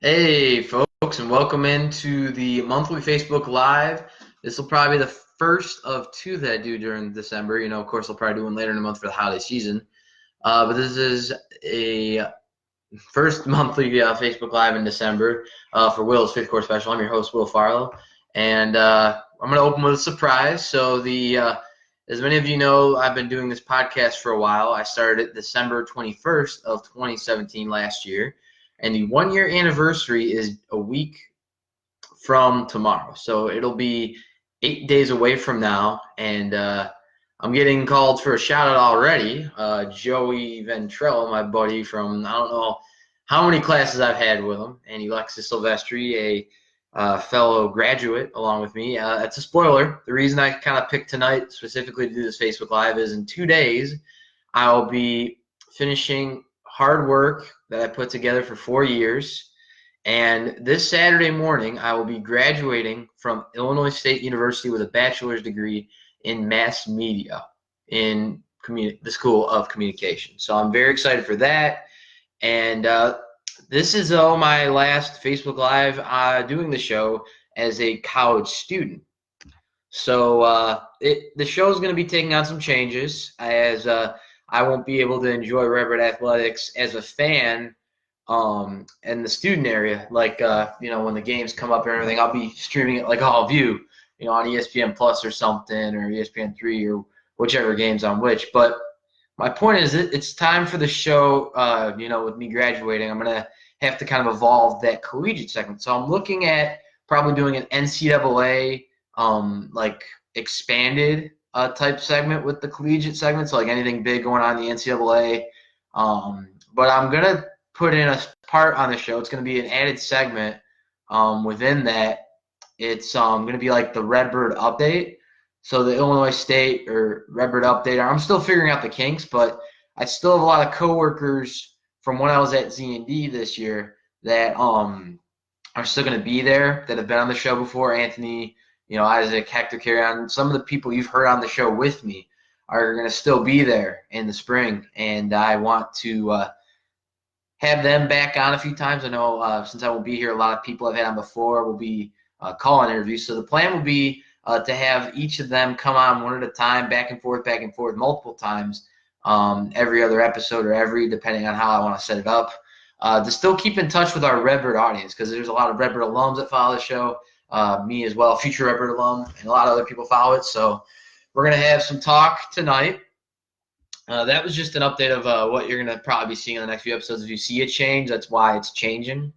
Hey, folks, and welcome into the monthly Facebook Live. This will probably be the first of two that I do during December. Of course, I'll probably do one later in the month for the holiday season. But this is a first monthly Facebook Live in December for Will's Fifth Course Special. I'm your host, Will Farlow, and I'm going to open with a surprise. So, as many of you know, I've been doing this podcast for a while. I started it December 21st of 2017 last year, and the 1 year anniversary is a week from tomorrow. So it'll be 8 days away from now, and I'm getting called for a shout out already. Joey Ventrell, my buddy from I don't know how many classes I've had with him, and Alexis Silvestri, a fellow graduate along with me. That's a spoiler. The reason I kind of picked tonight specifically to do this Facebook Live is in 2 days I'll be finishing hard work that I put together for 4 years. And this Saturday morning, I will be graduating from Illinois State University with a bachelor's degree in mass media in the School of Communication. So I'm very excited for that. And this is my last Facebook Live doing the show as a college student. So the show is going to be taking on some changes as I won't be able to enjoy Redbird Athletics as a fan in the student area, like when the games come up and everything. I'll be streaming it like all of you, on ESPN Plus or something, or ESPN3 or whichever games on which. But my point is, it's time for the show. With me graduating, I'm gonna have to kind of evolve that collegiate segment. So I'm looking at probably doing an NCAA like expanded type segment with the collegiate segment. So like anything big going on in the NCAA. But I'm gonna put in a part on the show. It's going to be an added segment within that. It's going to be like the Redbird update. So the Illinois State or Redbird update. I'm still figuring out the kinks, but I still have a lot of coworkers from when I was at Z&D this year that are still going to be there that have been on the show before. Anthony, Isaac, Hector, Carry-On. Some of the people you've heard on the show with me are going to still be there in the spring, and I want to have them back on a few times. I know since I won't be here, a lot of people I've had on before will be calling interviews. So the plan will be to have each of them come on one at a time, back and forth, multiple times, every other episode or depending on how I want to set it up. To still keep in touch with our Redbird audience, because there's a lot of Redbird alums that follow the show, me as well, future Redbird alum, and a lot of other people follow it. So we're going to have some talk tonight. That was just an update of what you're going to probably be seeing in the next few episodes. If you see a change, that's why it's changing.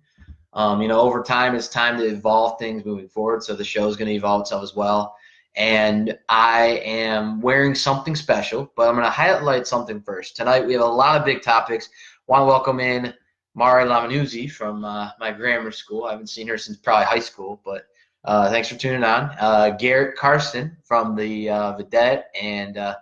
Over time, it's time to evolve things moving forward. So the show is going to evolve itself as well. And I am wearing something special, but I'm going to highlight something first. Tonight, we have a lot of big topics. Want to welcome in Mari Lamanuzzi from my grammar school. I haven't seen her since probably high school, but thanks for tuning on. Garrett Karsten from the Vedette and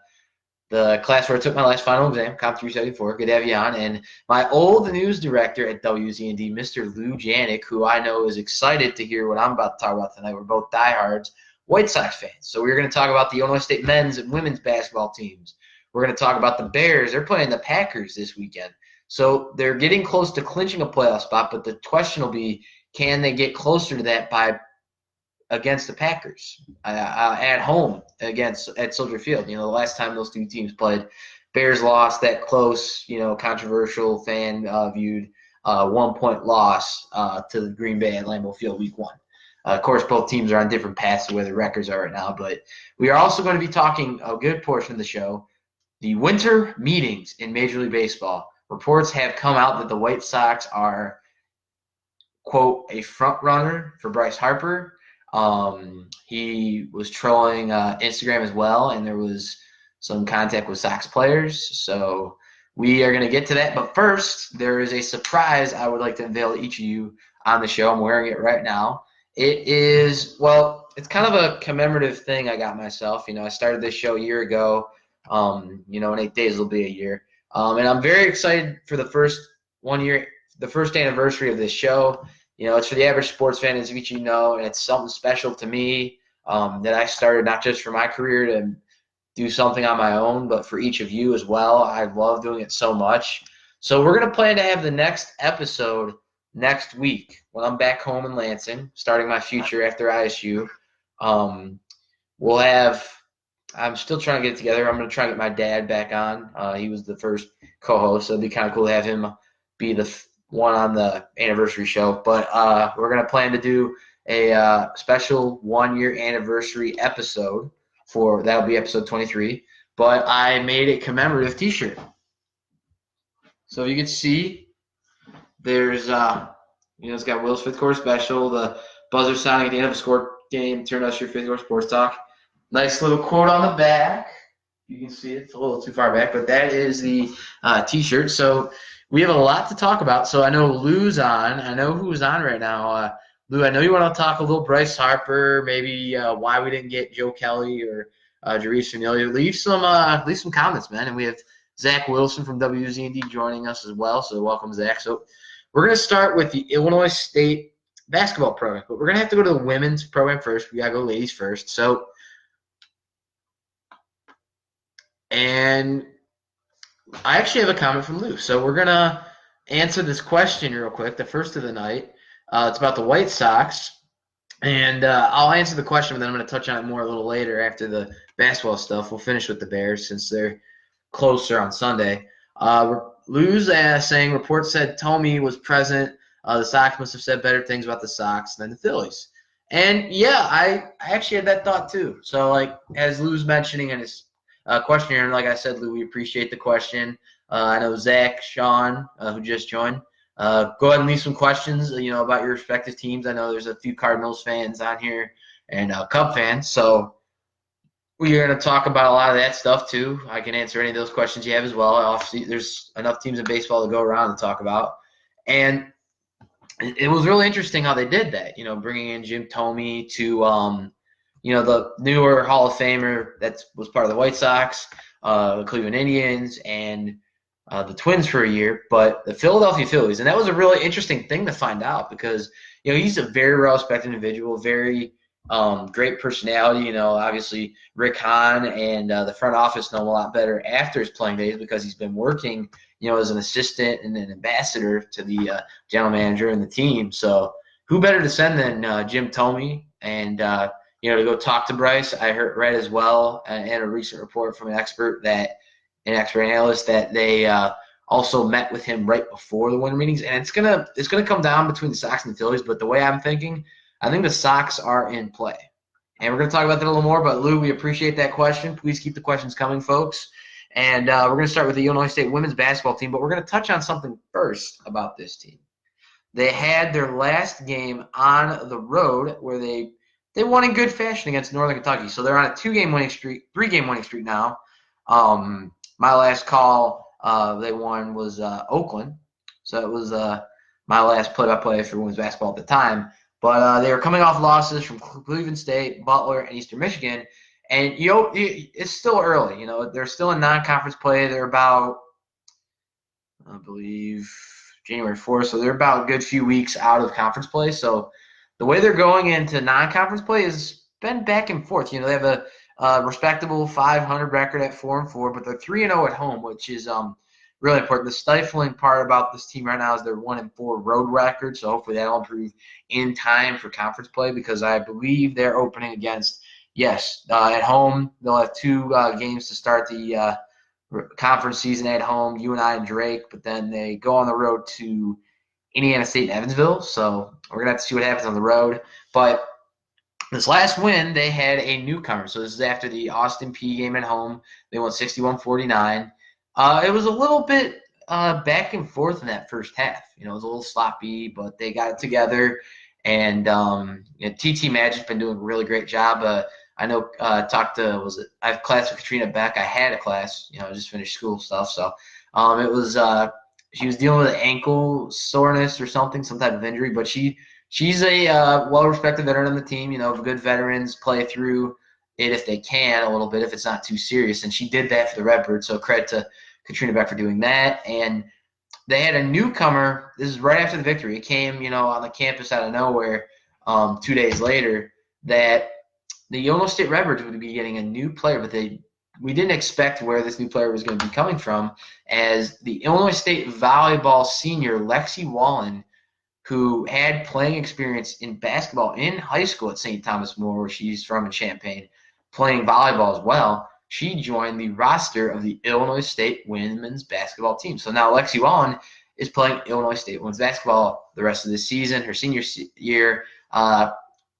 the class where I took my last final exam, Comp 374. Good to have you on. And my old news director at WZND, Mr. Lou Janik, who I know is excited to hear what I'm about to talk about tonight. We're both diehards White Sox fans. So we're going to talk about the Illinois State men's and women's basketball teams. We're going to talk about the Bears. They're playing the Packers this weekend. So they're getting close to clinching a playoff spot, but the question will be, can they get closer to that against the Packers at home at Soldier Field? The last time those two teams played, Bears lost that close, controversial fan viewed 1-point loss to the Green Bay at Lambeau Field week 1. Of course, both teams are on different paths to where their records are right now, but we are also going to be talking a good portion of the show, the winter meetings in Major League Baseball. Reports have come out that the White Sox are, quote, a front runner for Bryce Harper. He was trolling Instagram as well, and there was some contact with Sox players. So we are going to get to that. But first, there is a surprise I would like to unveil to each of you on the show. I'm wearing it right now. It is, it's kind of a commemorative thing I got myself. I started this show a year ago. In 8 days it'll be a year. And I'm very excited for the first 1 year, the first anniversary of this show. It's for the average sports fan, as each of you know, and it's something special to me that I started not just for my career to do something on my own, but for each of you as well. I love doing it so much. So we're going to plan to have the next episode next week when I'm back home in Lansing, starting my future after ISU. We'll have. I'm still trying to get it together. I'm going to try and get my dad back on. He was the first co-host, so it'd be kind of cool to have him be the one on the anniversary show. But we're going to plan to do a special 1-year anniversary episode for that'll be episode 23. But I made a commemorative T-shirt. So you can see there's it's got Will's fifth quarter special, the buzzer sounding at the end of a score game, turn us your fifth quarter sports talk. Nice little quote on the back. You can see it's a little too far back, but that is the T-shirt. So we have a lot to talk about. So I know Lou's on. I know who's on right now. Lou, I know you want to talk a little Bryce Harper, maybe why we didn't get Joe Kelly or Jarice Familia. Leave some comments, man. And we have Zach Wilson from WZND joining us as well. So welcome, Zach. So we're going to start with the Illinois State basketball program, but we're going to have to go to the women's program first. We got to go ladies first. So. And I actually have a comment from Lou. So we're going to answer this question real quick, the first of the night. It's about the White Sox. And I'll answer the question, but then I'm going to touch on it more a little later after the basketball stuff. We'll finish with the Bears since they're closer on Sunday. Lou's saying reports said Tomey was present. The Sox must have said better things about the Sox than the Phillies. And, yeah, I actually had that thought too. So, like, as Lou's mentioning in his question here, and like I said, Lou, we appreciate the question. I know Zach, Sean, who just joined. Go ahead and leave some questions, about your respective teams. I know there's a few Cardinals fans on here and Cub fans, so we're going to talk about a lot of that stuff too. I can answer any of those questions you have as well. Obviously, there's enough teams in baseball to go around and talk about. And it was really interesting how they did that, bringing in Jim Tomey to the newer Hall of Famer that was part of the White Sox, the Cleveland Indians, and the Twins for a year, but the Philadelphia Phillies. And that was a really interesting thing to find out because, he's a very well-respected individual, very great personality. Obviously Rick Hahn and the front office know him a lot better after his playing days because he's been working, as an assistant and an ambassador to the general manager and the team. So who better to send than Jim Tomey and to go talk to Bryce. I read as well in a recent report from an expert analyst that they also met with him right before the winter meetings, and it's gonna come down between the Sox and the Phillies. But the way I'm thinking, I think the Sox are in play, and we're gonna talk about that a little more. But Lou, we appreciate that question. Please keep the questions coming, folks. And we're gonna start with the Illinois State women's basketball team, but we're gonna touch on something first about this team. They had their last game on the road where they won in good fashion against Northern Kentucky. So they're on a 3-game winning streak now. My last call they won was Oakland. So it was my last play-by-play for women's basketball at the time. But they were coming off losses from Cleveland State, Butler, and Eastern Michigan. And, it's still early. They're still in non-conference play. They're about, I believe, January 4th. So they're about a good few weeks out of conference play. So the way they're going into non-conference play has been back and forth. They have a respectable 500 record at 4-4, but they're 3-0 at home, which is really important. The stifling part about this team right now is their 1-4 road record, so hopefully that'll improve in time for conference play because I believe they're opening against, at home. They'll have 2 games to start the conference season at home, UNI and Drake, but then they go on the road to Indiana State and Evansville, so we're going to have to see what happens on the road. But this last win, they had a newcomer. So this is after the Austin Peay game at home. They won 61-49. It was a little bit back and forth in that first half. It was a little sloppy, but they got it together. And TT Magic's been doing a really great job. I know I have class with Katrina Beck. I had a class, I just finished school stuff. So it was she was dealing with an ankle soreness or something, some type of injury, but she's a well-respected veteran on the team. Good veterans play through it if they can a little bit, if it's not too serious. And she did that for the Redbirds, so credit to Katrina Beck for doing that. And they had a newcomer. This is right after the victory. It came, on the campus out of nowhere 2 days later that the Illinois State Redbirds would be getting a new player, but we didn't expect where this new player was going to be coming from, as the Illinois State volleyball senior Lexi Wallen, who had playing experience in basketball in high school at St. Thomas More, where she's from in Champaign, playing volleyball as well. She joined the roster of the Illinois State women's basketball team. So now Lexi Wallen is playing Illinois State women's basketball the rest of the season, her senior year.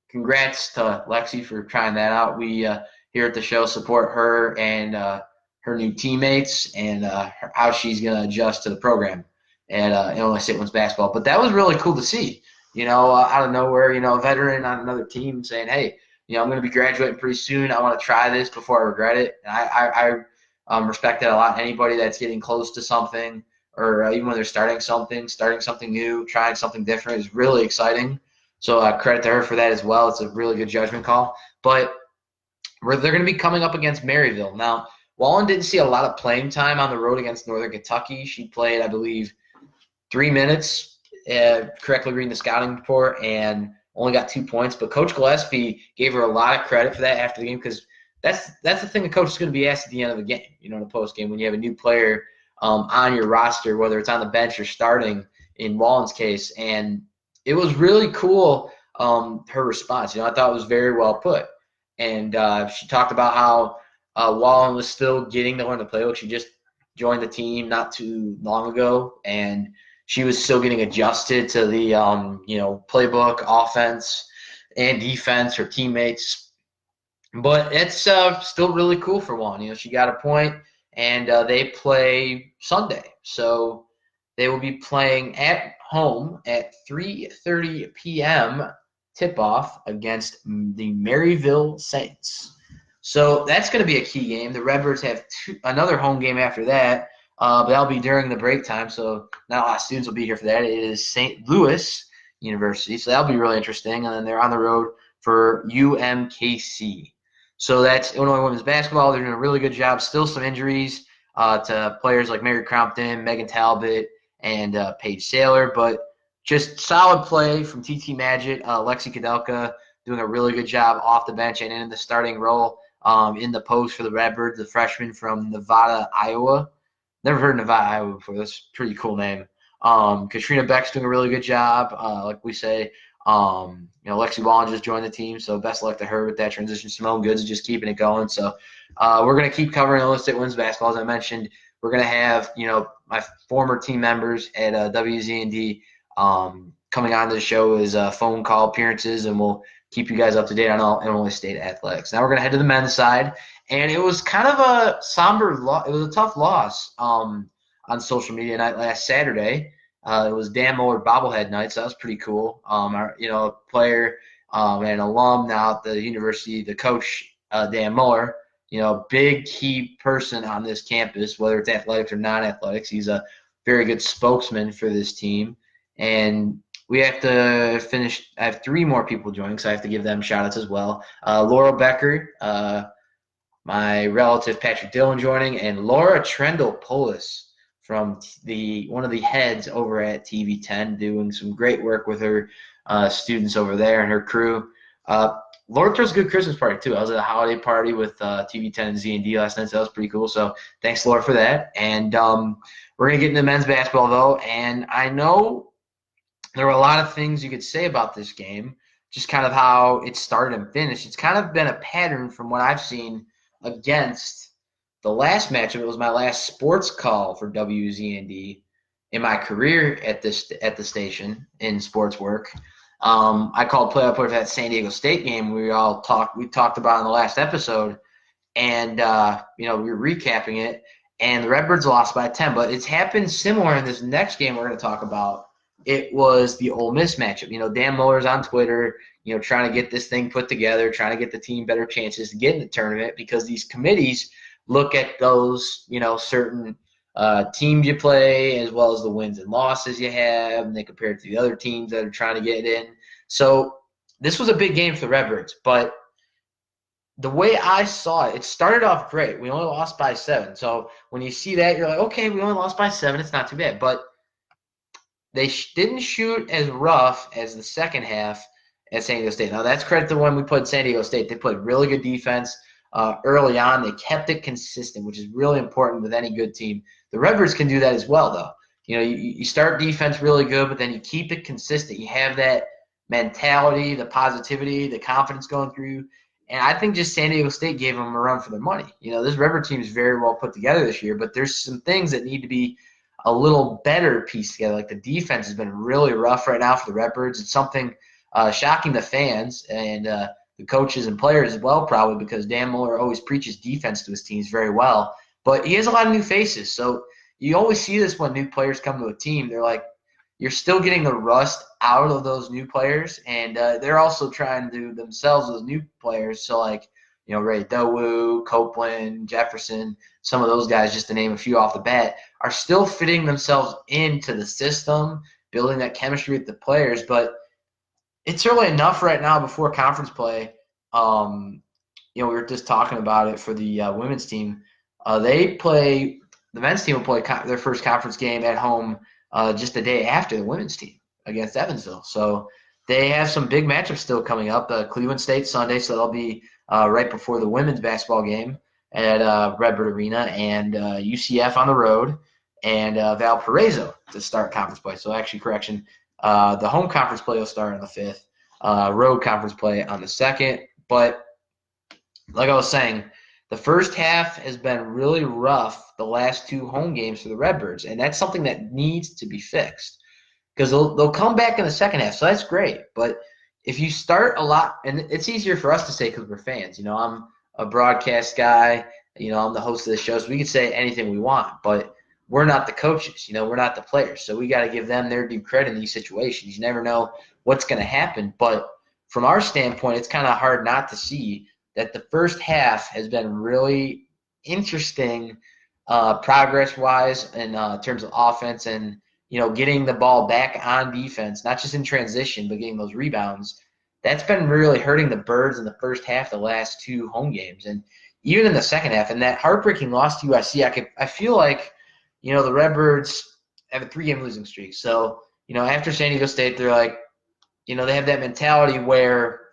Congrats to Lexi for trying that out. We here at the show support her and her new teammates and how she's going to adjust to the program at Illinois State women's basketball. But that was really cool to see, out of nowhere, a veteran on another team saying, hey, I'm going to be graduating pretty soon. I want to try this before I regret it. And I respect that a lot. Anybody that's getting close to something or even when they're starting something new, trying something different is really exciting. So credit to her for that as well. It's a really good judgment call. But they're going to be coming up against Maryville. Now, Wallen didn't see a lot of playing time on the road against Northern Kentucky. She played, I believe, 3 minutes, correctly reading the scouting report, and only got 2 points. But Coach Gillespie gave her a lot of credit for that after the game because that's the thing the coach is going to be asked at the end of the game, in the post game when you have a new player on your roster, whether it's on the bench or starting in Wallen's case. And it was really cool, her response. I thought it was very well put. And she talked about how Wallen was still getting to learn the playbook. She just joined the team not too long ago, and she was still getting adjusted to the playbook, offense, and defense, her teammates. But it's still really cool for Wallen. She got a point, and they play Sunday. So they will be playing at home at 3:30 p.m. tip-off against the Maryville Saints. So that's going to be a key game. The Redbirds have another home game after that, but that'll be during the break time, so not a lot of students will be here for that. It is St. Louis University, so that'll be really interesting. And then they're on the road for UMKC. So that's Illinois women's basketball. They're doing a really good job. Still some injuries to players like Mary Crompton, Megan Talbot, and Paige Saylor, but just solid play from TT Magic. Lexi Kudelka doing a really good job off the bench and in the starting role in the post for the Redbirds, the freshman from Nevada, Iowa. Never heard of Nevada, Iowa before. That's a pretty cool name. Katrina Beck's doing a really good job, like we say. Lexi Wallen just joined the team, so best of luck to her with that transition. Simone Goods is just keeping it going. So we're going to keep covering Illinois State women's basketball, as I mentioned. We're going to have, my former team members at WZND coming on to the show as phone call appearances, and we'll keep you guys up to date on all Illinois State athletics. Now we're going to head to the men's side, and it was kind of a somber loss. It was a tough loss on social media night last Saturday. It was Dan Muller bobblehead night, so that was pretty cool. A player and alum now at the university, the coach, Dan Muller, big key person on this campus, whether it's athletics or non-athletics. He's a very good spokesman for this team. And we have to finish. I have 3 more people joining, so I have to give them shout-outs as well. Laurel Becker, my relative Patrick Dillon joining, and Laura Trendle-Polis from one of the heads over at TV10, doing some great work with her students over there and her crew. Laura throws a good Christmas party, too. I was at a holiday party with TV10 and Z&D last night, so that was pretty cool. So thanks, Laura, for that. And we're going to get into men's basketball, though. And I know there were a lot of things you could say about this game, just kind of how it started and finished. It's kind of been a pattern from what I've seen against the last matchup. It was my last sports call for WZND in my career at the station in sports work. I called play-by-play for that San Diego State game we talked about in the last episode, and we were recapping it, and the Redbirds lost by 10. But it's happened similar in this next game we're going to talk about. It was the Ole Miss matchup. Dan Muller's on Twitter, trying to get this thing put together, trying to get the team better chances to get in the tournament, because these committees look at those, certain teams you play as well as the wins and losses you have, and they compare it to the other teams that are trying to get in. So this was a big game for the Redbirds, but the way I saw it, it started off great. We only lost by 7. So when you see that, you're like, okay, we only lost by 7. It's not too bad. But they didn't shoot as rough as the second half at San Diego State. Now, that's credit to when we played San Diego State. They played really good defense early on. They kept it consistent, which is really important with any good team. The Redbirds can do that as well, though. You start defense really good, but then you keep it consistent. You have that mentality, the positivity, the confidence going through. And I think just San Diego State gave them a run for their money. This Redbird team is very well put together this year, but there's some things that need to be a little better pieced together. Like the defense has been really rough right now for the Redbirds. It's something shocking to fans and the coaches and players as well, probably because Dan Muller always preaches defense to his teams very well. But he has a lot of new faces. So you always see this when new players come to a team. They're like, you're still getting the rust out of those new players, and they're also trying to themselves those new players. So like, Ray Dowu, Copeland, Jefferson, some of those guys, just to name a few off the bat, are still fitting themselves into the system, building that chemistry with the players. But it's early enough right now before conference play. We were just talking about it for the women's team. The men's team will play their first conference game at home just the day after the women's team against Evansville. So they have some big matchups still coming up. Cleveland State Sunday, so they'll be right before the women's basketball game at Redbird Arena, and UCF on the road, and Valparaiso to start conference play. So actually, correction, the home conference play will start on the 5th, road conference play on the 2nd. But like I was saying, the first half has been really rough the last 2 home games for the Redbirds, and that's something that needs to be fixed because they'll come back in the second half, so that's great. But if you start a lot, and it's easier for us to say because we're fans. I'm a broadcast guy. I'm the host of the show, so we can say anything we want, but we're not the coaches. We're not the players, so we got to give them their due credit in these situations. You never know what's going to happen, but from our standpoint, it's kind of hard not to see that the first half has been really interesting progress-wise in terms of offense and, getting the ball back on defense, not just in transition, but getting those rebounds. That's been really hurting the Birds in the first half the last 2 home games. And even in the second half, and that heartbreaking loss to USC, I feel like, the Redbirds have a 3-game losing streak. So, after San Diego State, they're like, they have that mentality where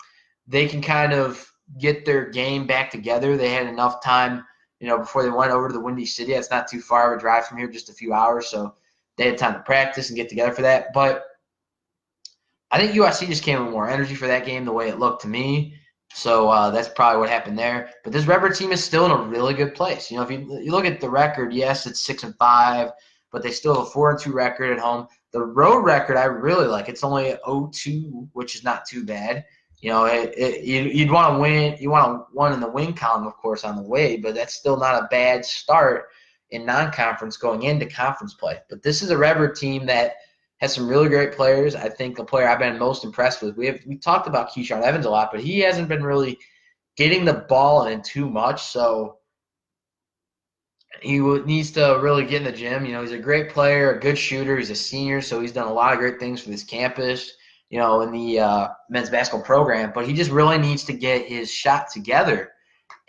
they can kind of get their game back together. They had enough time, before they went over to the Windy City. It's not too far of a drive from here, just a few hours. So they had time to practice and get together for that. But I think USC just came with more energy for that game, the way it looked to me. So that's probably what happened there. But this Redbird team is still in a really good place. If you look at the record, yes, it's 6-5, but they still have a 4-2 record at home. The road record I really like. It's only 0-2, which is not too bad. You'd want to win. You want to win in the win column, of course, on the way, but that's still not a bad start in non-conference going into conference play. But this is a Redbird team that has some really great players. I think the player I've been most impressed with, we talked about Keyshawn Evans a lot, but he hasn't been really getting the ball in too much, so he needs to really get in the gym. He's a great player, a good shooter. He's a senior, so he's done a lot of great things for this campus, in the men's basketball program, but he just really needs to get his shot together.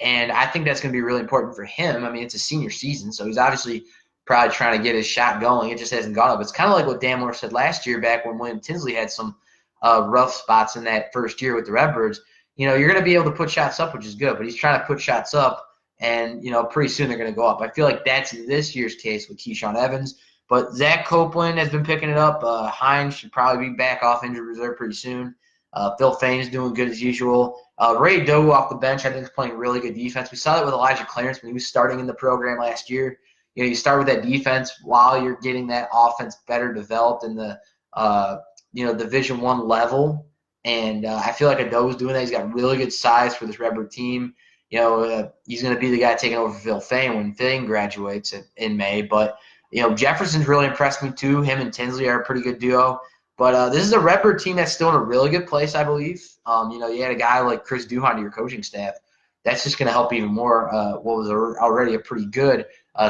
And I think that's going to be really important for him. I mean, it's a senior season, so he's obviously probably trying to get his shot going. It just hasn't gone up. It's kind of like what Dan Moore said last year back when William Tinsley had some rough spots in that first year with the Redbirds. You're going to be able to put shots up, which is good, but he's trying to put shots up, and, pretty soon they're going to go up. I feel like that's this year's case with Keyshawn Evans. But Zach Copeland has been picking it up. Hines should probably be back off injured reserve pretty soon. Phil Fain's doing good as usual. Ray Doe off the bench, I think, is playing really good defense. We saw that with Elijah Clarence when he was starting in the program last year. You start with that defense while you're getting that offense better developed in the Division I level. And I feel like Ado's doing that. He's got really good size for this Redbird team. He's going to be the guy taking over Phil Fain when Fain graduates in May. But Jefferson's really impressed me too. Him and Tinsley are a pretty good duo. But this is a Redbird team that's still in a really good place, I believe. You had a guy like Chris Duhon to your coaching staff. That's just going to help even more what was already a pretty good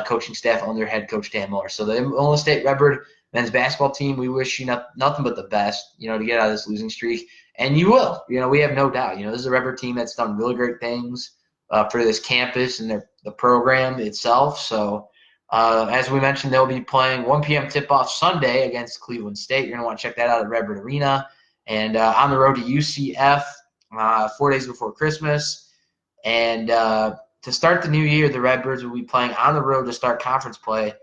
coaching staff under head coach Dan Muller. So the Illinois State Redbird men's basketball team, we wish you nothing but the best, to get out of this losing streak. And you will. We have no doubt. This is a Redbird team that's done really great things for this campus and the program itself. So, as we mentioned, they'll be playing 1 p.m. tip-off Sunday against Cleveland State. You're going to want to check that out at Redbird Arena. And on the road to UCF 4 days before Christmas. And to start the new year, the Redbirds will be playing on the road to start conference play.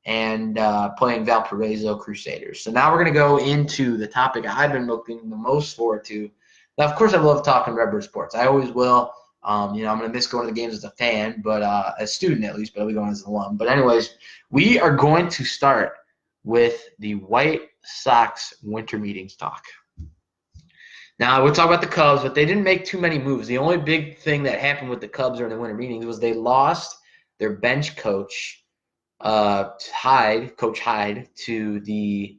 and playing Valparaiso Crusaders. So now we're going to go into the topic I've been looking the most forward to. Now, of course, I love talking Redbird sports. I always will. I'm going to miss going to the games as a fan, but as a student at least, but I'll be going as an alum. But anyways, we are going to start with the White Sox winter meetings talk. Now, we'll talk about the Cubs, but they didn't make too many moves. The only big thing that happened with the Cubs during the winter meetings was they lost their bench coach, Coach Hyde, to the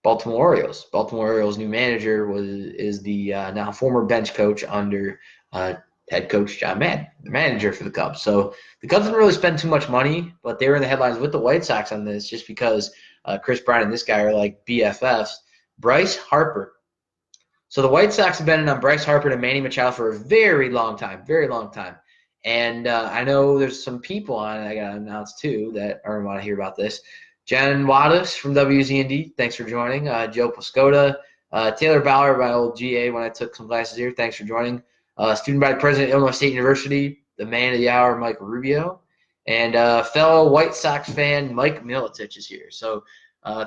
Baltimore Orioles. Baltimore Orioles' new manager is the now former bench coach under head coach John Madden, the manager for the Cubs. So the Cubs didn't really spend too much money, but they were in the headlines with the White Sox on this just because Chris Bryant and this guy are like BFFs. Bryce Harper. So the White Sox have been in on Bryce Harper and Manny Machado for a very long time. And I know there's some people on it I got to announce too that are want to hear about this. Jen Wattis from WZND, thanks for joining. Joe Pascotta, Taylor Bauer, my old GA when I took some classes here, thanks for joining. Student body president at Illinois State University, the man of the hour, Mike Rubio. And fellow White Sox fan, Mike Milicic is here. So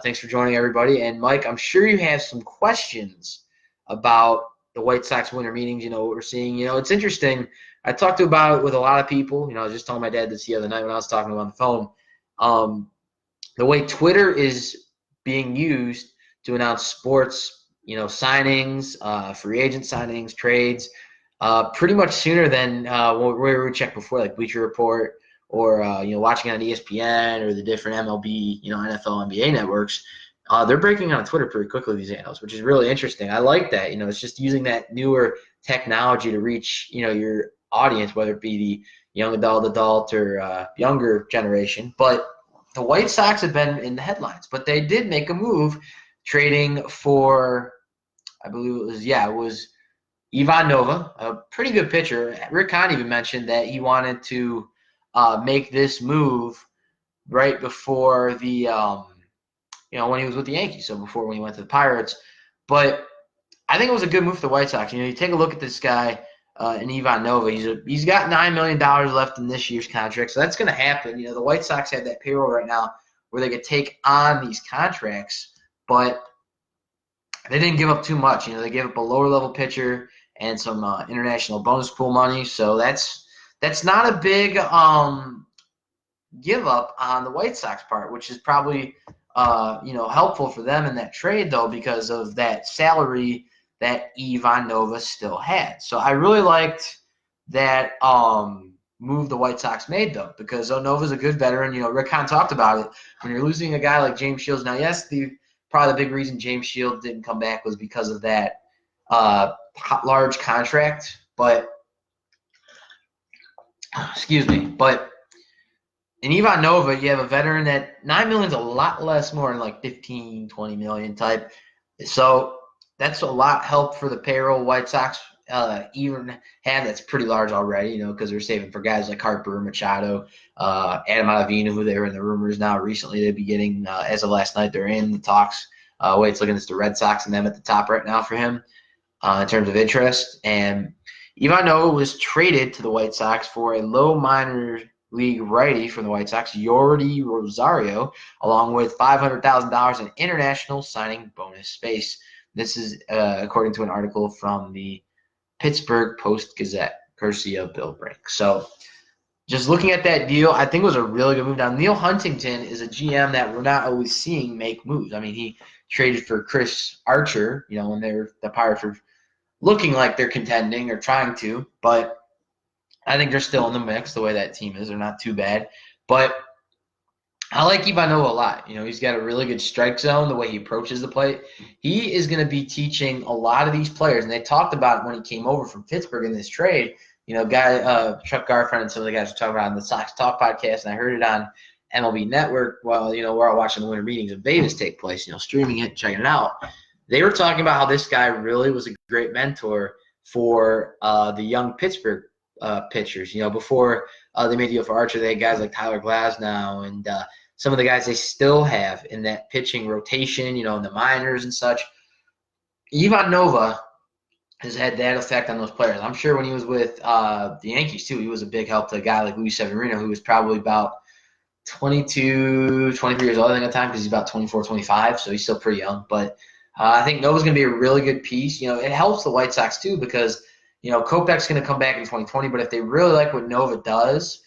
thanks for joining, everybody. And Mike, I'm sure you have some questions about the White Sox winter meetings, what we're seeing. It's interesting. I talked about it with a lot of people. I was just telling my dad this the other night when I was talking to him on the phone. The way Twitter is being used to announce sports, signings, free agent signings, trades, pretty much sooner than where we checked before, like Bleacher Report or, watching on ESPN or the different MLB, NFL, NBA networks. They're breaking on Twitter pretty quickly, these analysts, which is really interesting. I like that. It's just using that newer technology to reach, your audience, whether it be the young adult or younger generation. But the White Sox have been in the headlines, but they did make a move trading for, I believe it was Ivan Nova, a pretty good pitcher. Rick Hahn even mentioned that he wanted to make this move right before the when he was with the Yankees, so before when he went to the Pirates. But I think it was a good move for the White Sox. You take a look at this guy, in Ivan Nova. He's got $9 million left in this year's contract, so that's going to happen. The White Sox have that payroll right now where they could take on these contracts, but they didn't give up too much. They gave up a lower-level pitcher and some international bonus pool money, so that's not a big give up on the White Sox part, which is probably helpful for them in that trade, though, because of that salary that Ivan Nova still had. So I really liked that move the White Sox made, though, because Nova's a good veteran. Rick Hahn talked about it. When you're losing a guy like James Shields, now, yes, probably the big reason James Shields didn't come back was because of that large contract. But, but in Ivan Nova, you have a veteran that $9 million is a lot less, more than like 15, 20 million type. So that's a lot help for the payroll White Sox even have. That's pretty large already, because they're saving for guys like Harper, Machado, Adam Ottavino, who they were in the rumors now recently they'd be getting, as of last night, they're in the talks. Wade's looking at the Red Sox and them at the top right now for him in terms of interest. And Ivan Nova was traded to the White Sox for a low minor league righty from the White Sox, Yordy Rosario, along with $500,000 in international signing bonus space. This is according to an article from the Pittsburgh Post-Gazette, courtesy of Bill Brink. So just looking at that deal, I think it was a really good move. Now, Neil Huntington is a GM that we're not always seeing make moves. I mean, he traded for Chris Archer, when the Pirates were looking like they're contending or trying to, but I think they're still in the mix the way that team is. They're not too bad. But I like Ivan Nova a lot. He's got a really good strike zone, the way he approaches the plate. He is going to be teaching a lot of these players, and they talked about it when he came over from Pittsburgh in this trade. Chuck Garfriend and some of the guys were talking about it on the Sox Talk podcast, and I heard it on MLB Network while, we're all watching the winter meetings in Vegas take place, streaming it, checking it out. They were talking about how this guy really was a great mentor for the young Pittsburgh pitchers. Before they made the deal for Archer, they had guys like Tyler Glasnow and some of the guys they still have in that pitching rotation, in the minors and such. Ivan Nova has had that effect on those players. I'm sure when he was with the Yankees, too, he was a big help to a guy like Luis Severino, who was probably about 22, 23 years old, I think, at the time, because he's about 24, 25, so he's still pretty young. But I think Nova's going to be a really good piece. It helps the White Sox, too, because, Kopech's going to come back in 2020, but if they really like what Nova does,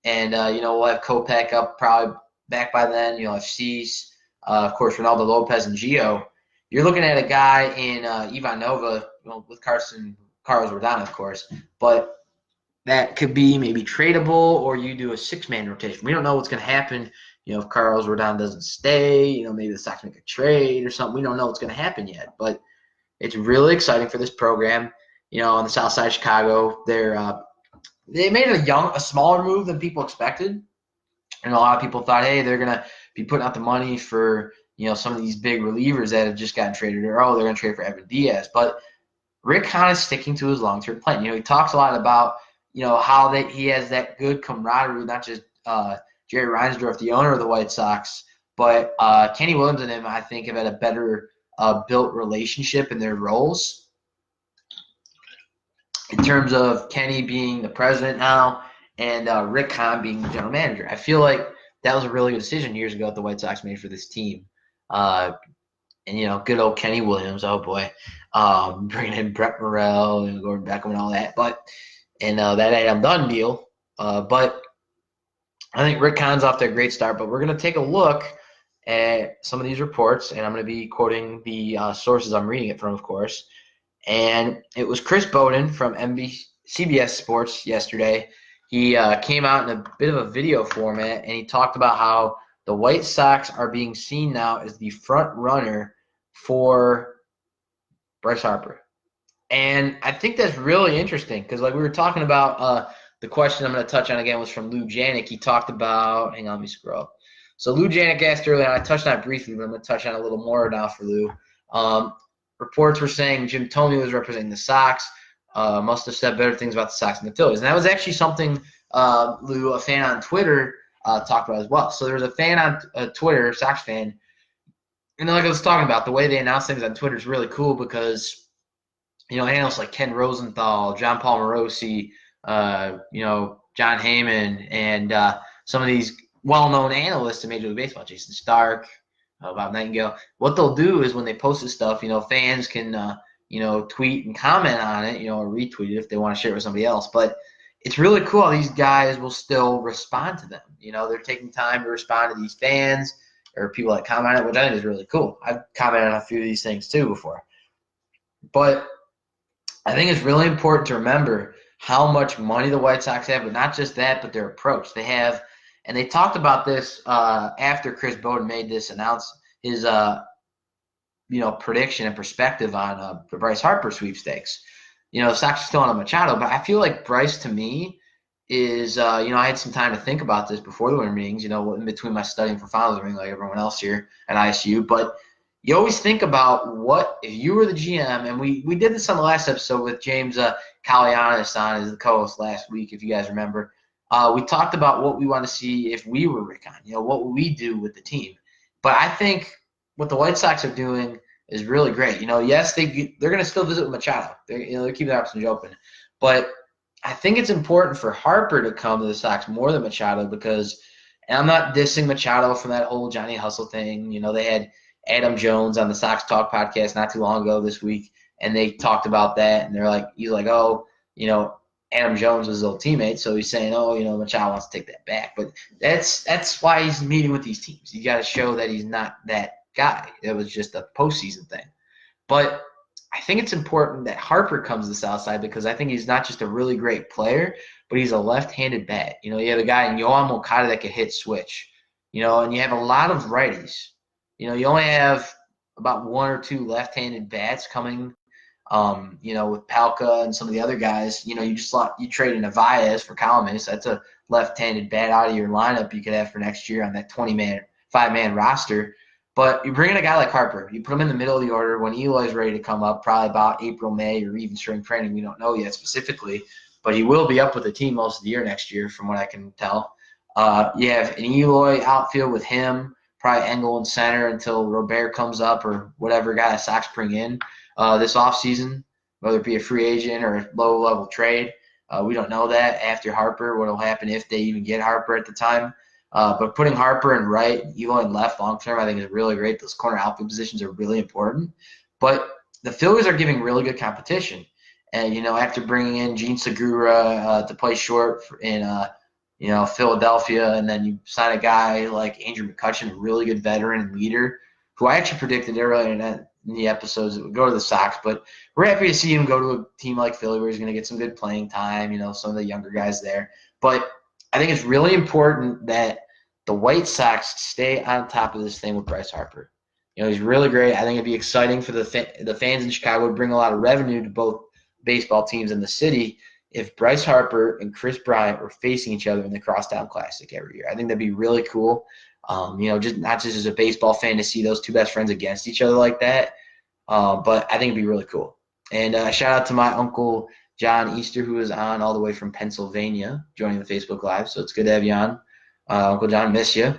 and, we'll have Kopech up probably back by then, you'll have Cease, of course, Ronaldo Lopez and Gio. You're looking at a guy in Ivan Nova, with Carlos Rodon, of course, but that could be maybe tradable, or you do a six-man rotation. We don't know what's going to happen. If Carlos Rodon doesn't stay, maybe the Sox make a trade or something. We don't know what's going to happen yet, but it's really exciting for this program. On the south side of Chicago, they made a smaller move than people expected, and a lot of people thought, hey, they're going to be putting out the money for some of these big relievers that have just gotten traded, or they're going to trade for Evan Diaz. But Rick Hahn is sticking to his long-term plan. He talks a lot about how he has that good camaraderie, not just Jerry Reinsdorf, the owner of the White Sox, but Kenny Williams and him, I think, have had a better built relationship in their roles. In terms of Kenny being the president now and Rick Hahn being the general manager. I feel like that was a really good decision years ago that the White Sox made for this team. And, good old Kenny Williams, oh boy, bringing in Brett Morel and Gordon Beckham and all that. And that Adam Dunn deal. But I think Rick Hahn's off to a great start. But we're going to take a look at some of these reports, and I'm going to be quoting the sources I'm reading it from, of course. And it was Chris Bowden from CBS Sports yesterday. He came out in a bit of a video format, and he talked about how the White Sox are being seen now as the front runner for Bryce Harper. And I think that's really interesting because, like we were talking about, the question I'm going to touch on again was from Lou Janik. He talked about – hang on, let me scroll up. So Lou Janik asked earlier, and I touched on it briefly, but I'm going to touch on it a little more now for Lou. Reports were saying Jim Thome was representing the Sox, must have said better things about the Sox and the Phillies. And that was actually something Lou, a fan on Twitter, talked about as well. So there was a fan on Twitter, Sox fan, and like I was talking about, the way they announce things on Twitter is really cool because – analysts like Ken Rosenthal, John Paul Morosi, John Heyman, and some of these well-known analysts in Major League Baseball, Jason Stark, Bob Nightingale, what they'll do is when they post this stuff, fans can, tweet and comment on it, or retweet it if they want to share it with somebody else. But it's really cool how these guys will still respond to them. They're taking time to respond to these fans or people that comment on it, which I think is really cool. I've commented on a few of these things too before. But I think it's really important to remember how much money the White Sox have, but not just that, but their approach. They have, and they talked about this after Chris Bowden made this his prediction and perspective on the Bryce Harper sweepstakes. The Sox are still on Machado, but I feel like Bryce, to me, is, I had some time to think about this before the winter meetings, in between my studying for finals ring like everyone else here at ISU, but you always think about what if you were the GM, and we did this on the last episode with James Kalianis on as the co-host last week, if you guys remember. We talked about what we want to see if we were Rick Hahn, what would we do with the team. But I think what the White Sox are doing is really great. Yes, they're going to still visit with Machado. They're keeping their options open. But I think it's important for Harper to come to the Sox more than Machado because, and I'm not dissing Machado from that whole Johnny Hustle thing. They had Adam Jones on the Sox Talk podcast not too long ago this week, and they talked about that, and he's like, Adam Jones was his old teammate, so he's saying, Machado wants to take that back. But that's why he's meeting with these teams. You got to show that he's not that guy. It was just a postseason thing. But I think it's important that Harper comes to the South Side because I think he's not just a really great player, but he's a left-handed bat. You have a guy in Yoan Moncada that can hit switch, and you have a lot of righties. You only have about one or two left-handed bats coming, with Palka and some of the other guys. You trade in Avias for Calamis. That's a left-handed bat out of your lineup you could have for next year on that 5-man roster. But you bring in a guy like Harper. You put him in the middle of the order when Eloy's ready to come up, probably about April, May, or even spring training. We don't know yet specifically. But he will be up with the team most of the year next year from what I can tell. You have an Eloy outfield with him. Probably Engel in center until Robert comes up or whatever guy the Sox bring in this offseason, whether it be a free agent or a low-level trade. We don't know that after Harper, what will happen if they even get Harper at the time. But putting Harper in right, Eloy in left long term, I think is really great. Those corner outfield positions are really important. But the Phillies are giving really good competition. And, after bringing in Gene Segura to play short in, Philadelphia, and then you sign a guy like Andrew McCutchen, a really good veteran and leader, who I actually predicted earlier in the episodes that would go to the Sox. But we're happy to see him go to a team like Philly where he's going to get some good playing time, some of the younger guys there. But I think it's really important that the White Sox stay on top of this thing with Bryce Harper. He's really great. I think it'd be exciting for the fans in Chicago to bring a lot of revenue to both baseball teams in the city if Bryce Harper and Chris Bryant were facing each other in the Crosstown Classic every year. I think that'd be really cool. Just not just as a baseball fan to see those two best friends against each other like that, but I think it'd be really cool. And shout out to my uncle John Easter, who is on all the way from Pennsylvania, joining the Facebook Live. So it's good to have you on. Uncle John, miss you.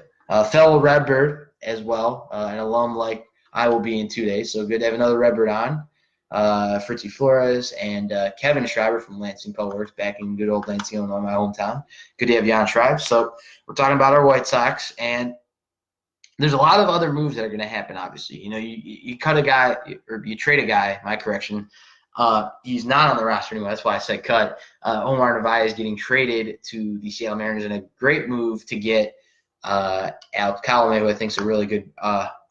Fellow Redbird as well, an alum like I will be in 2 days. So good to have another Redbird on. Fritzy Flores and Kevin Schreiber from Lansing Public Works back in good old Lansing, Illinois, my hometown. Good to have you on, Schreiber. So we're talking about our White Sox, and there's a lot of other moves that are going to happen, obviously. You cut a guy, or you trade a guy, my correction. He's not on the roster anymore. That's why I said cut. Omar Narvaez is getting traded to the Seattle Mariners in a great move to get Alex Colomé, who I think is a really good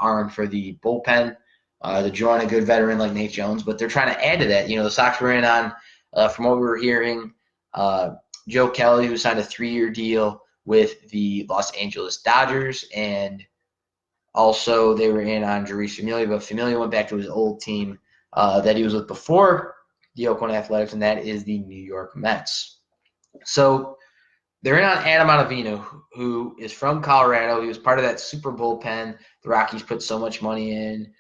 arm for the bullpen, to join a good veteran like Nate Jones. But they're trying to add to that. The Sox were in on, from what we were hearing, Joe Kelly, who signed a 3-year deal with the Los Angeles Dodgers, and also they were in on Jeurys Familia, but Familia went back to his old team that he was with before the Oakland Athletics, and that is the New York Mets. So they're in on Adam Ottavino, who is from Colorado. He was part of that super bullpen the Rockies put so much money in.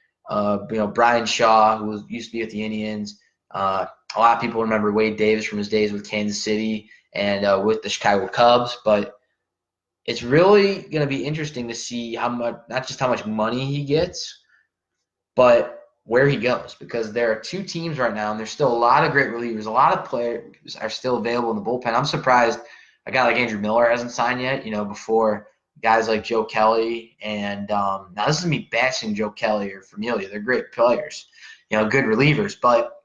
Brian Shaw, who used to be with the Indians. A lot of people remember Wade Davis from his days with Kansas City and with the Chicago Cubs. But it's really going to be interesting to see not just how much money he gets, but where he goes, because there are two teams right now, and there's still a lot of great relievers. A lot of players are still available in the bullpen. I'm surprised a guy like Andrew Miller hasn't signed yet, before guys like Joe Kelly. And now this is me bashing Joe Kelly or Familia. They're great players, good relievers. But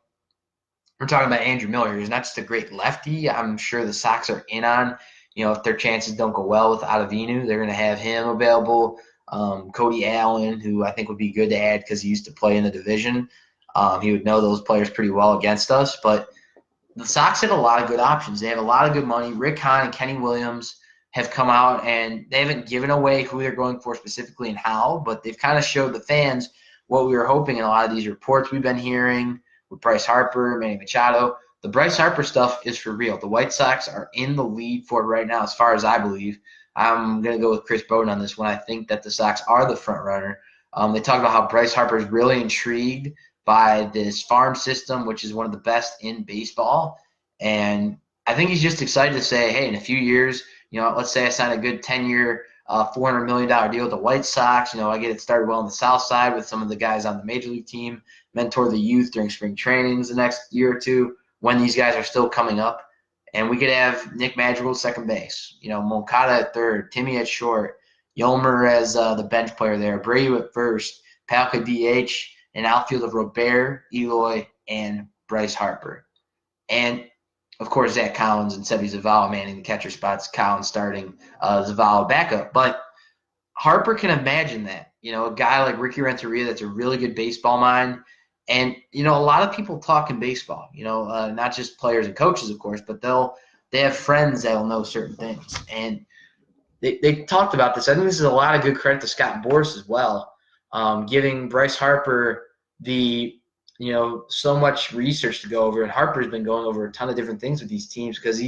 we're talking about Andrew Miller. He's not just a great lefty. I'm sure the Sox are in on, if their chances don't go well with Ottavino, they're going to have him available. Cody Allen, who I think would be good to add because he used to play in the division. He would know those players pretty well against us. But the Sox have a lot of good options. They have a lot of good money. Rick Hahn and Kenny Williams have come out, and they haven't given away who they're going for specifically and how, but they've kind of showed the fans what we were hoping in a lot of these reports we've been hearing with Bryce Harper, Manny Machado. The Bryce Harper stuff is for real. The White Sox are in the lead for it right now, as far as I believe. I'm going to go with Chris Bowden on this one. I think that the Sox are the front runner. They talk about how Bryce Harper is really intrigued by this farm system, which is one of the best in baseball. And I think he's just excited to say, hey, in a few years, let's say I sign a good 10-year, $400 million deal with the White Sox. I get it started well on the South Side with some of the guys on the Major League team, mentor the youth during spring trainings the next year or two when these guys are still coming up. And we could have Nick Madrigal at second base, Moncada at third, Timmy at short, Yolmer as the bench player there, Abreu at first, Palka DH, an outfield of Robert, Eloy, and Bryce Harper. And, of course, Zach Collins and Seby Zavala manning the catcher spots, Collins starting, Zavala backup. But Harper can imagine that, a guy like Ricky Renteria that's a really good baseball mind. And, a lot of people talk in baseball, not just players and coaches, of course, but they have friends that'll know certain things. And they talked about this. I think this is a lot of good credit to Scott Boras as well, giving Bryce Harper so much research to go over. And Harper's been going over a ton of different things with these teams because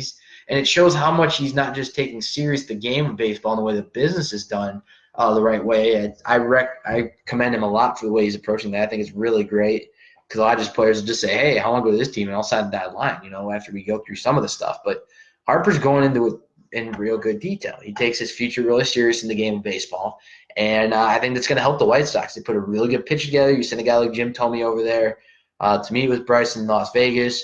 and it shows how much he's not just taking serious the game of baseball and the way the business is done the right way. I commend him a lot for the way he's approaching that. I think it's really great because a lot of just players will just say, hey, I want to go to this team, and I'll sign that line, after we go through some of the stuff. But Harper's going into it in real good detail. He takes his future really serious in the game of baseball, and I think that's going to help the White Sox. They put a really good pitch together. You send a guy like Jim Thome over there to meet with Bryce in Las Vegas.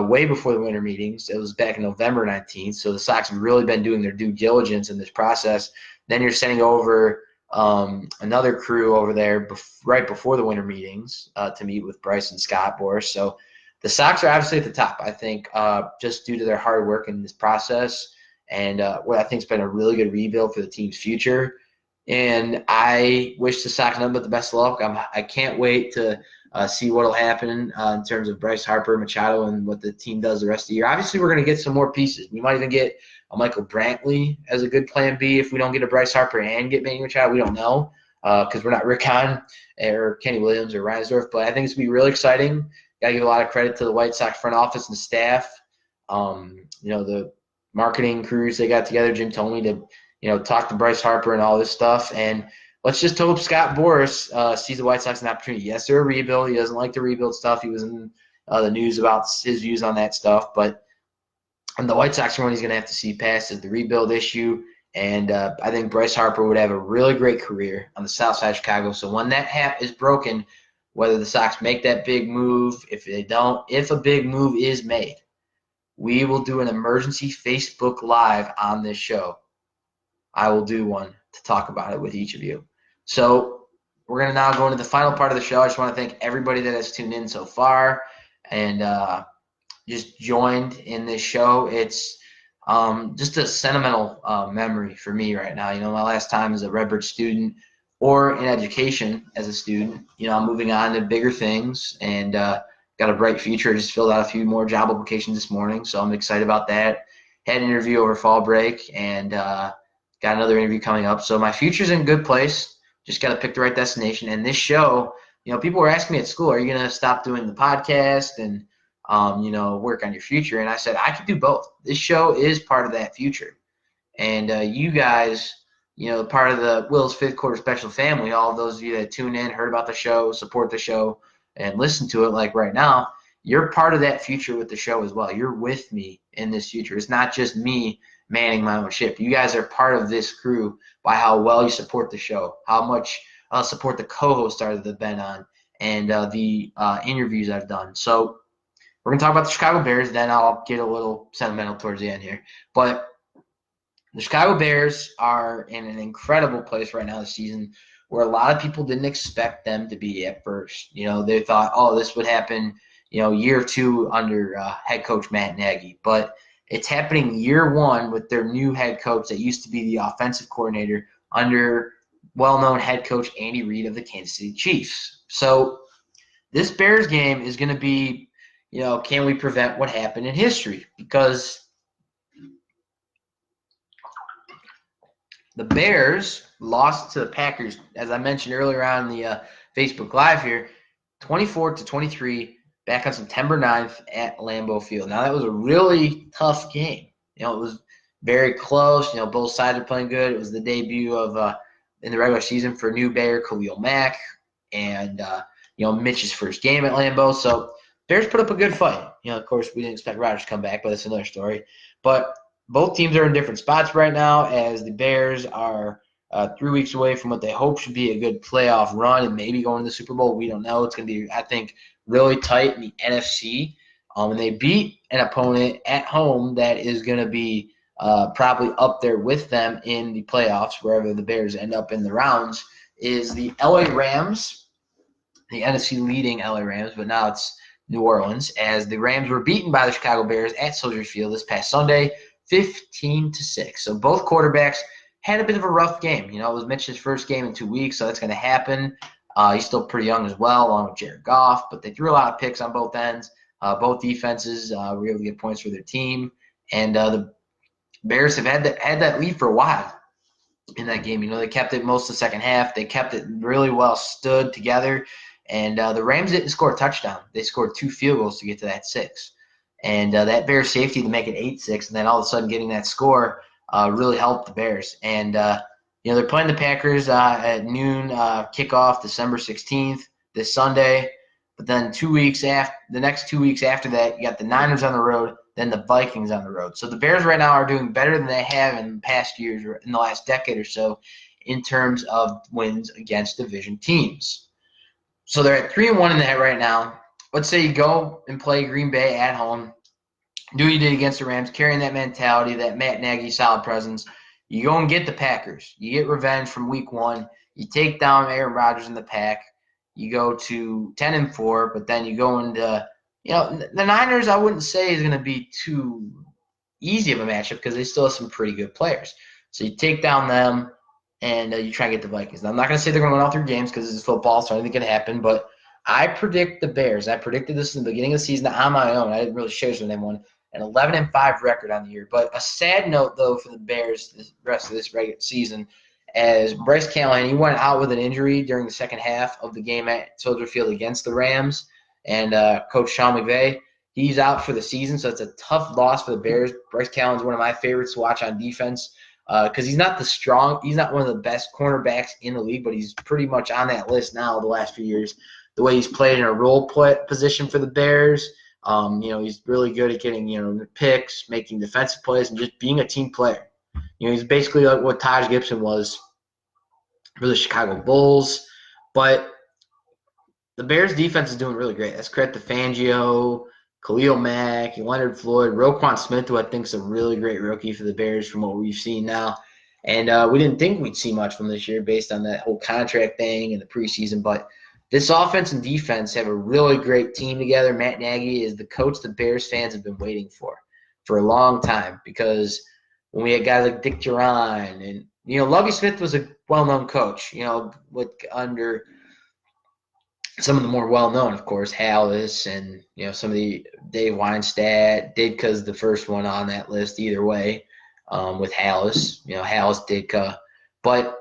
way before the winter meetings. It was back in November 19th. So the Sox have really been doing their due diligence in this process. Then you're sending over another crew over there right before the winter meetings to meet with Bryce and Scott Boras. So the Sox are obviously at the top, I think, just due to their hard work in this process and what I think has been a really good rebuild for the team's future. And I wish the Sox nothing but the best of luck. I can't wait to see what will happen in terms of Bryce Harper, Machado, and what the team does the rest of the year. Obviously, we're going to get some more pieces. We might even get a Michael Brantley as a good plan B if we don't get a Bryce Harper and get Manny Machado. We don't know because we're not Rick Hahn or Kenny Williams or Reinsdorf. But I think it's going to be really exciting. Got to give a lot of credit to the White Sox front office and staff. The marketing crews they got together, Jim Thome, to talk to Bryce Harper and all this stuff. And let's just hope Scott Boras sees the White Sox an opportunity. Yes, they're a rebuild. He doesn't like the rebuild stuff. He was in the news about his views on that stuff. But the White Sox are one he's going to have to see past is the rebuild issue. And I think Bryce Harper would have a really great career on the south side of Chicago. So when that hat is broken, whether the Sox make that big move, if they don't, if a big move is made, we will do an emergency Facebook Live on this show. I will do one to talk about it with each of you. So we're going to now go into the final part of the show. I just want to thank everybody that has tuned in so far and just joined in this show. It's just a sentimental memory for me right now. My last time as a Redbird student or in education as a student, I'm moving on to bigger things and got a bright future. I just filled out a few more job applications this morning, so I'm excited about that. Had an interview over fall break and got another interview coming up. So my future's in a good place. Just got to pick the right destination. And this show, people were asking me at school, are you going to stop doing the podcast and, work on your future? And I said, I could do both. This show is part of that future. And you guys, part of the Will's Fifth Quarter Special family, all of those of you that tune in, heard about the show, support the show, and listen to it like right now, you're part of that future with the show as well. You're with me in this future. It's not just me manning my own ship. You guys are part of this crew by how well you support the show, how much support the co-hosts are that have been on, and the interviews I've done. So we're going to talk about the Chicago Bears, then I'll get a little sentimental towards the end here. But the Chicago Bears are in an incredible place right now this season where a lot of people didn't expect them to be at first. They thought, this would happen, year or two under head coach Matt Nagy. But it's happening year one with their new head coach that used to be the offensive coordinator under well-known head coach Andy Reid of the Kansas City Chiefs. So this Bears game is going to be, can we prevent what happened in history? Because the Bears lost to the Packers, as I mentioned earlier on the Facebook Live here, 24-23 back on September 9th at Lambeau Field. Now, that was a really tough game. It was very close. Both sides are playing good. It was the debut of in the regular season for new Bear Khalil Mack and, Mitch's first game at Lambeau. So Bears put up a good fight. Of course, we didn't expect Rodgers to come back, but that's another story. But both teams are in different spots right now as the Bears are 3 weeks away from what they hope should be a good playoff run and maybe going to the Super Bowl. We don't know. It's going to be, I think, really tight in the NFC. And they beat an opponent at home that is going to be probably up there with them in the playoffs, wherever the Bears end up in the rounds, is the LA Rams, the NFC leading LA Rams, but now it's New Orleans, as the Rams were beaten by the Chicago Bears at Soldier Field this past Sunday, 15-6. So both quarterbacks had a bit of a rough game. It was Mitch's first game in 2 weeks, so that's going to happen. He's still pretty young as well, along with Jared Goff, but they threw a lot of picks on both ends. Both defenses were able to get points for their team, and the Bears have had that lead for a while in that game. They kept it most of the second half. They kept it really well stood together, and the Rams didn't score a touchdown. They scored 2 field goals to get to that 6. And that Bears safety to make it 8-6, and then all of a sudden getting that score really helped the Bears. And, they're playing the Packers at noon kickoff December 16th this Sunday. But then the next 2 weeks after that, you got the Niners on the road, then the Vikings on the road. So the Bears right now are doing better than they have in past years or in the last decade or so in terms of wins against division teams. So they're at 3-1 in that right now. let's say you go and play Green Bay at home, do what you did against the Rams, carrying that mentality, that Matt Nagy solid presence. You go and get the Packers. You get revenge from week 1. You take down Aaron Rodgers in the pack. You go to 10-4, but then you go into, the Niners, I wouldn't say is going to be too easy of a matchup because they still have some pretty good players. So you take down them and you try and get the Vikings. Now, I'm not going to say they're going to win all 3 games because this is football, so anything can happen, but I predict the Bears. I predicted this in the beginning of the season on my own. I didn't really share this with anyone. An 11-5 record on the year. But a sad note, though, for the Bears the rest of this regular season, as Bryce Callahan, he went out with an injury during the second half of the game at Soldier Field against the Rams, and Coach Sean McVay, he's out for the season, so it's a tough loss for the Bears. Bryce Callahan's one of my favorites to watch on defense because he's not one of the best cornerbacks in the league, but he's pretty much on that list now the last few years. The way he's played in a role position for the Bears. He's really good at getting, picks, making defensive plays, and just being a team player. He's basically like what Taj Gibson was for the Chicago Bulls. But the Bears' defense is doing really great. That's credit to Fangio, Khalil Mack, Leonard Floyd, Roquan Smith, who I think is a really great rookie for the Bears from what we've seen now. And we didn't think we'd see much from this year based on that whole contract thing and the preseason, but this offense and defense have a really great team together. Matt Nagy is the coach the Bears fans have been waiting for a long time because when we had guys like Dick Duran and, Lovie Smith was a well-known coach, under some of the more well-known, of course, Hallis and, some of the Dave Weinstadt. Ditka's the first one on that list either way with Hallis, Hallis, Ditka. But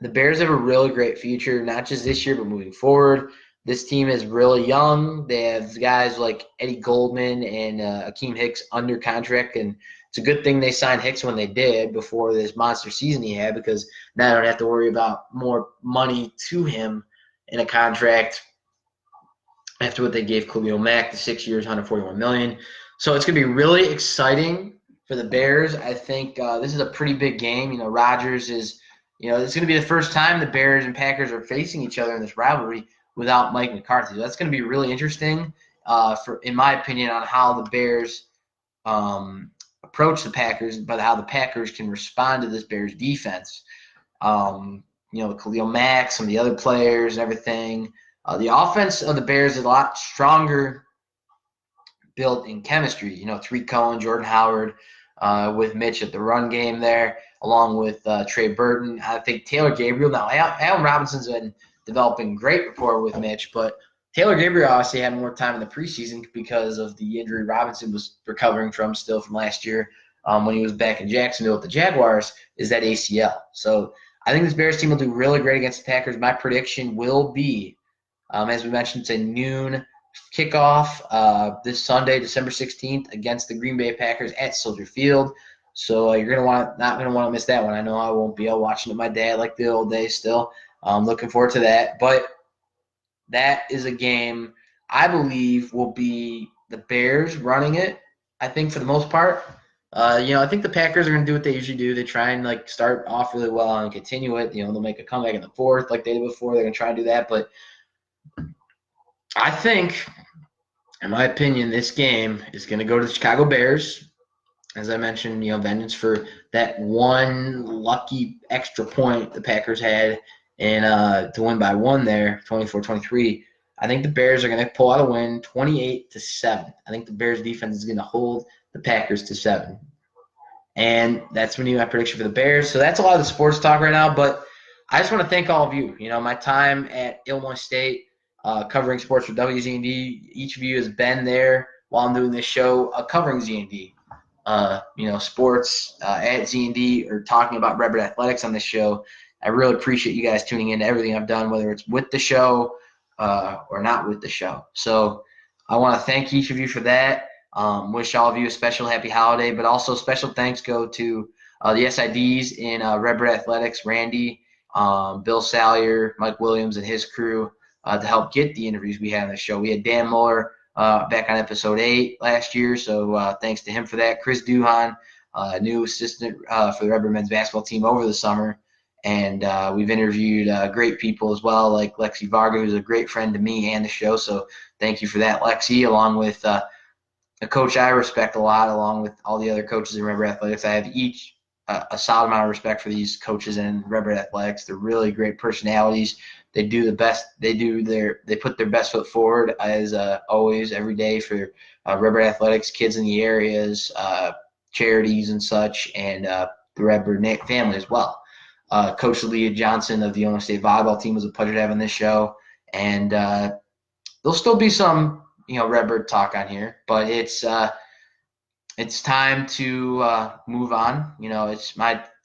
the Bears have a really great future, not just this year, but moving forward. This team is really young. They have guys like Eddie Goldman and Akeem Hicks under contract, and it's a good thing they signed Hicks when they did before this monster season he had because now I don't have to worry about more money to him in a contract after what they gave Khalil Mack, the 6 years, $141 million. So it's going to be really exciting for the Bears. I think this is a pretty big game. Rodgers is – it's going to be the first time the Bears and Packers are facing each other in this rivalry without Mike McCarthy. So that's going to be really interesting, in my opinion, on how the Bears approach the Packers, but how the Packers can respond to this Bears defense. Khalil Mack, some of the other players and everything. The offense of the Bears is a lot stronger built in chemistry. Tariq Cohen, Jordan Howard, with Mitch at the run game there, along with Trey Burton. I think Taylor Gabriel. Now, Allen Robinson's been developing great rapport with Mitch, but Taylor Gabriel obviously had more time in the preseason because of the injury Robinson was recovering from still from last year when he was back in Jacksonville with the Jaguars, is that ACL. So I think this Bears team will do really great against the Packers. My prediction will be, as we mentioned, it's a noon kickoff this Sunday, December 16th, against the Green Bay Packers at Soldier Field. So you're not gonna want to miss that one. I know I won't be. I'll watching it with my dad like the old days still. I'm looking forward to that. But that is a game I believe will be the Bears running it. I think for the most part. I think the Packers are going to do what they usually do. They try and start off really well and continue it. They'll make a comeback in the fourth like they did before. They're going to try and do that. But I think, in my opinion, this game is going to go to the Chicago Bears. As I mentioned, vengeance for that one lucky extra point the Packers had and to win by one there, 24-23. I think the Bears are going to pull out a win, 28-7. I think the Bears defense is going to hold the Packers to 7. And that's when you have prediction for the Bears. So that's a lot of the sports talk right now. But I just want to thank all of you. My time at Illinois State covering sports for WZND, each of you has been there while I'm doing this show covering ZND. Sports at ZND or talking about Red Bird Athletics on this show. I really appreciate you guys tuning in to everything I've done, whether it's with the show or not with the show. So I want to thank each of you for that. Wish all of you a special happy holiday, but also special thanks go to the SIDs in Red Bird Athletics, Randy, Bill Salyer, Mike Williams, and his crew to help get the interviews we had on the show. We had Dan Muller back on episode 8 last year, so thanks to him for that. Chris Duhan, new assistant for the Red Bird men's basketball team over the summer. And we've interviewed great people as well, like Lexi Varga, who's a great friend to me and the show. So thank you for that, Lexi, along with a coach I respect a lot, along with all the other coaches in Redbird Athletics. I have each a solid amount of respect for these coaches in Redbird Athletics. They're really great personalities. They do the best. They put their best foot forward as always every day for Redbird Athletics, kids in the areas, charities and such, and the Redbird family as well. Coach Leah Johnson of the Illinois State volleyball team was a pleasure to have on this show, and there'll still be some Redbird talk on here, but it's time to move on.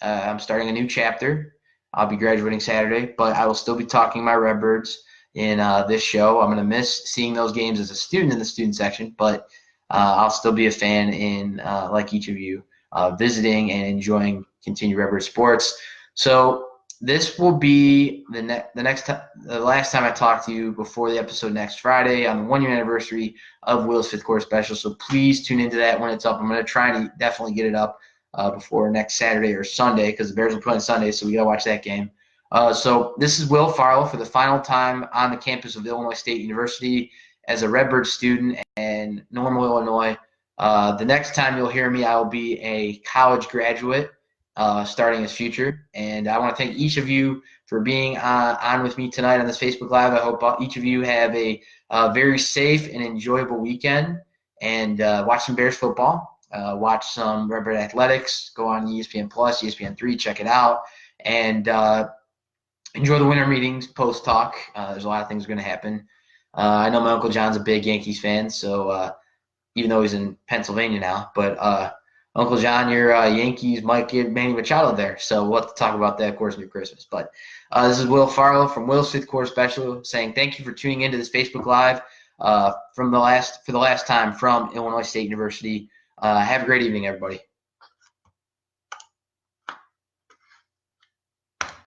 I'm starting a new chapter. I'll be graduating Saturday, but I will still be talking my Redbirds in this show. I'm going to miss seeing those games as a student in the student section, but I'll still be a fan in, like each of you, visiting and enjoying continued Redbird sports. So this will be the last time I talk to you before the episode next Friday on the 1 year anniversary of Will's Fifth Quarter Special. So please tune into that when it's up. I'm going to try to definitely get it up before next Saturday or Sunday, because the Bears will play on Sunday, so we got to watch that game. So this is Will Farlow for the final time on the campus of Illinois State University as a Redbird student in Normal, Illinois. The next time you'll hear me, I will be a college graduate starting his future. And I want to thank each of you for being on with me tonight on this Facebook Live. I hope each of you have a very safe and enjoyable weekend, and watch some Bears football, watch some Redbird Athletics, go on ESPN Plus, ESPN3, check it out, and enjoy the winter meetings, post-talk. There's a lot of things going to happen. I know my Uncle John's a big Yankees fan, so even though he's in Pennsylvania now, but Uncle John, your Yankees might get Manny Machado there, so we'll have to talk about that, of course, near Christmas. But this is Will Farlow from Will's Fifth Quarter Special saying thank you for tuning into this Facebook Live for the last time from Illinois State University. Have a great evening, everybody.